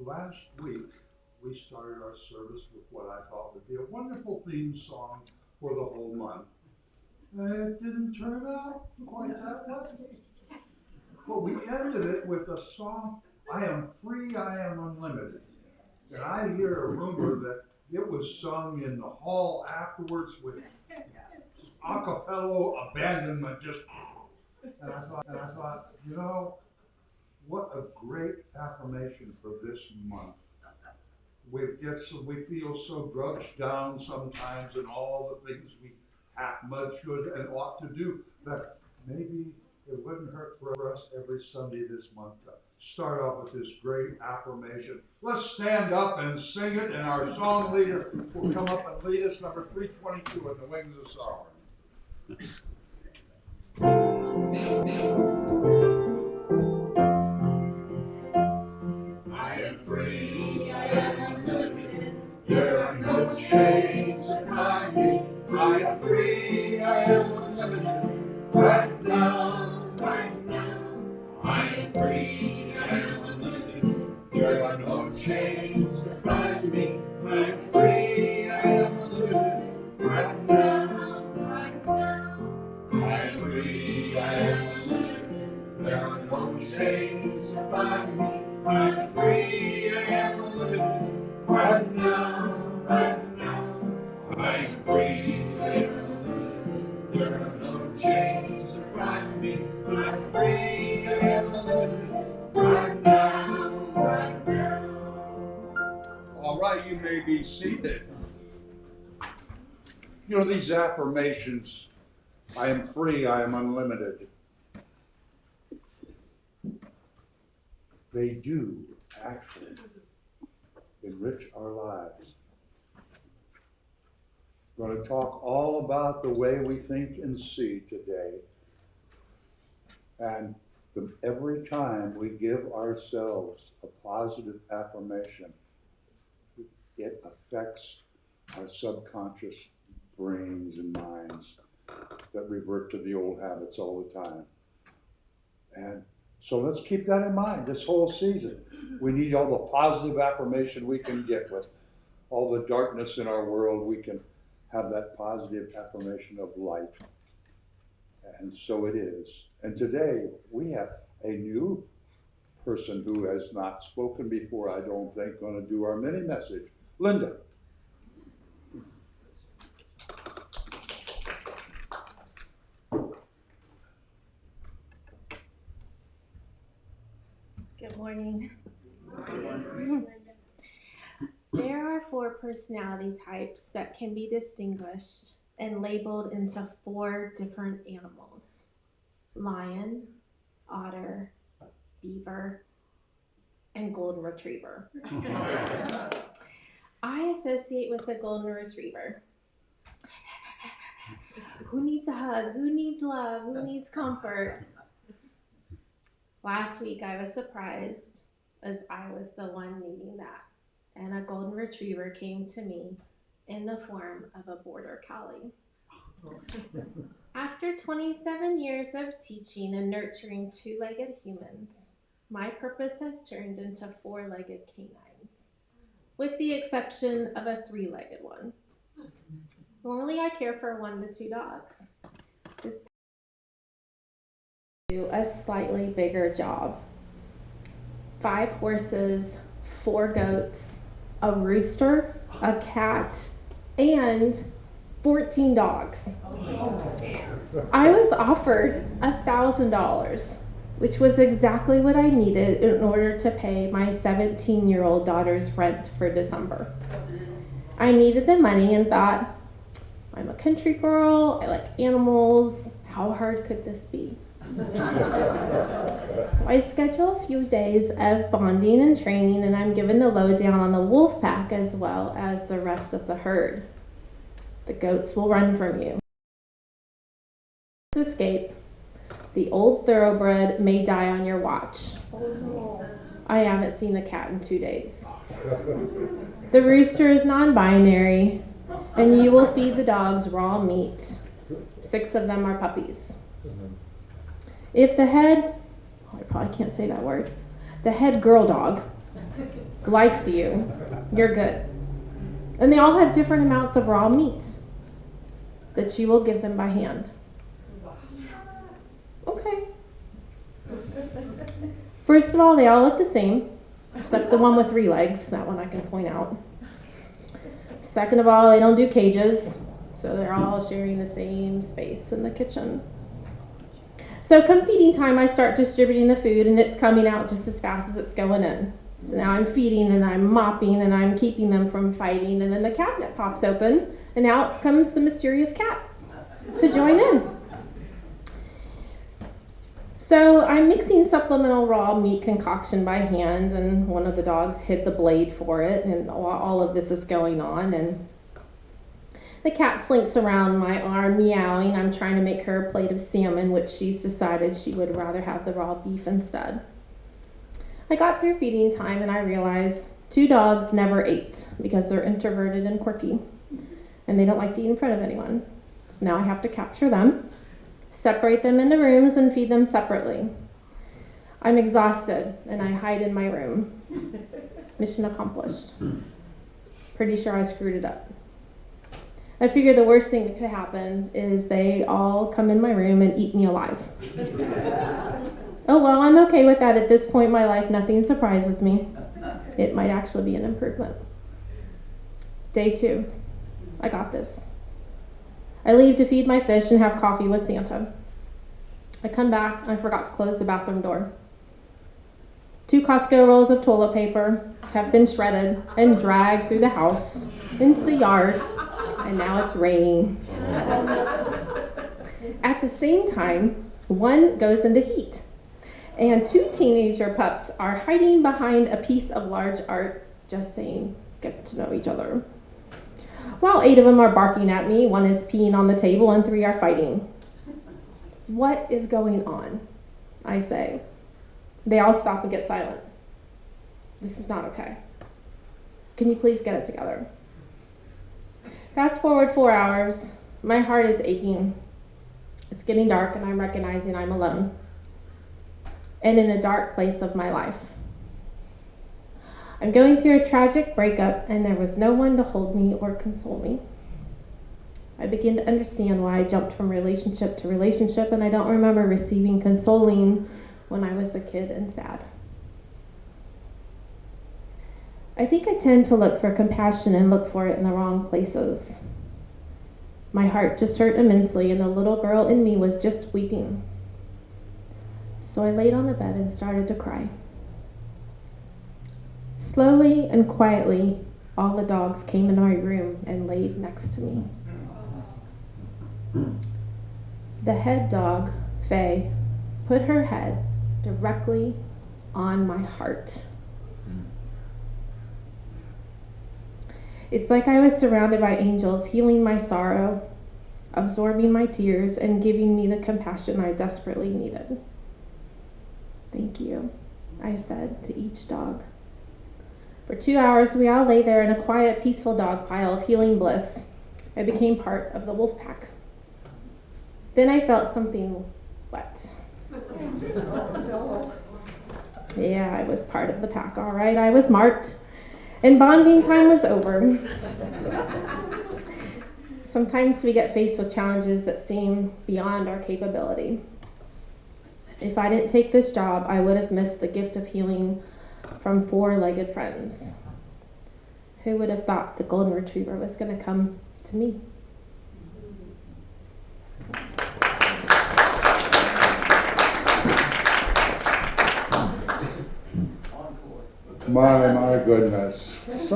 last week, we started our service with what I thought would be a wonderful theme song for the whole month. It didn't turn out quite that way. But we ended it with a song, I Am Free, I Am Unlimited. And I hear a rumor that it was sung in the hall afterwards with a cappella abandonment, just, and I thought, you know, what a great affirmation for this month. We feel so grudged down sometimes in all the things we must, should, and ought to do, that maybe it wouldn't hurt for us every Sunday this month to start off with this great affirmation. Let's stand up and sing it, and our song leader will come up and lead us, number 322 in the Wings of Sorrow. I am free, I am unlimited, there are no chains upon me. I am free, I am unlimited, right now, right now. I am free, I am unlimited, there are no chains upon me. I am free, I am unlimited, right now, right now. I am free, I am unlimited, there are no chains upon me. I'm free, I am unlimited, right now, right now. I am free, I am unlimited, there are no chains upon me. I'm free, I am unlimited, right now, right now. All right, you may be seated. You know, these affirmations, I am free, I am unlimited, they do actually enrich our lives. We're going to talk all about the way we think and see today. And every time we give ourselves a positive affirmation, it affects our subconscious brains and minds that revert to the old habits all the time. And so let's keep that in mind this whole season. We need all the positive affirmation we can get. With all the darkness in our world, we can have that positive affirmation of light. And so it is. And today we have a new person who has not spoken before, I don't think, going to do our mini message. Linda. Good morning. There are 4 personality types that can be distinguished and labeled into 4 different animals: lion, otter, beaver, and golden retriever. I associate with the golden retriever. Who needs a hug? Who needs love? Who needs comfort? Last week I was surprised, as I was the one needing that, and a golden retriever came to me in the form of a border collie. After 27 years of teaching and nurturing 2-legged humans, my purpose has turned into 4-legged canines, with the exception of a 3-legged one. Normally I care for 1 to 2 dogs. This do a slightly bigger job. 5 horses, 4 goats, a rooster, a cat, and 14 dogs. I was offered $1,000, which was exactly what I needed in order to pay my 17-year-old daughter's rent for December. I needed the money and thought, I'm a country girl, I like animals, how hard could this be? So I schedule a few days of bonding and training, and I'm given the lowdown on the wolf pack as well as the rest of the herd. The goats will run from you. Escape. The old thoroughbred may die on your watch. I haven't seen the cat in 2 days. The rooster is non-binary, and you will feed the dogs raw meat. 6 of them are puppies. If the head, I probably can't say that word, the head girl dog likes you, you're good. And they all have different amounts of raw meat that you will give them by hand. Okay. First of all, they all look the same, except the one with 3 legs, that one I can point out. Second of all, they don't do cages, so they're all sharing the same space in the kitchen. So come feeding time, I start distributing the food, and it's coming out just as fast as it's going in. So now I'm feeding and I'm mopping and I'm keeping them from fighting, and then the cabinet pops open and out comes the mysterious cat to join in. So I'm mixing supplemental raw meat concoction by hand, and one of the dogs hid the blade for it, and all of this is going on, and the cat slinks around my arm meowing. I'm trying to make her a plate of salmon, which she's decided she would rather have the raw beef instead. I got through feeding time and I realized 2 dogs never ate because they're introverted and quirky and they don't like to eat in front of anyone. So now I have to capture them, separate them into rooms, and feed them separately. I'm exhausted and I hide in my room. Mission accomplished. Pretty sure I screwed it up. I figure the worst thing that could happen is they all come in my room and eat me alive. Oh, well, I'm okay with that at this point in my life. Nothing surprises me. It might actually be an improvement. Day 2. I got this. I leave to feed my fish and have coffee with Santa. I come back. I forgot to close the bathroom door. 2 Costco rolls of toilet paper have been shredded and dragged through the house into the yard, and now it's raining. At the same time, one goes into heat, and 2 teenager pups are hiding behind a piece of large art, just saying, get to know each other. While 8 of them are barking at me, 1 is peeing on the table, and 3 are fighting. What is going on? I say. They all stop and get silent. This is not okay. Can you please get it together? Fast forward 4 hours. My heart is aching. It's getting dark and I'm recognizing I'm alone and in a dark place of my life. I'm going through a tragic breakup and there was no one to hold me or console me. I begin to understand why I jumped from relationship to relationship, and I don't remember receiving consoling when I was a kid and sad. I think I tend to look for compassion and look for it in the wrong places. My heart just hurt immensely, and the little girl in me was just weeping. So I laid on the bed and started to cry. Slowly and quietly, all the dogs came into my room and laid next to me. The head dog, Faye, put her head directly on my heart. It's like I was surrounded by angels, healing my sorrow, absorbing my tears, and giving me the compassion I desperately needed. Thank you, I said to each dog. For 2 hours, we all lay there in a quiet, peaceful dog pile of healing bliss. I became part of the wolf pack. Then I felt something wet. Yeah, I was part of the pack, all right. I was marked, and bonding time was over. Sometimes we get faced with challenges that seem beyond our capability. If I didn't take this job, I would have missed the gift of healing from 4-legged friends. Who would have thought the golden retriever was going to come to me? My goodness. Somebody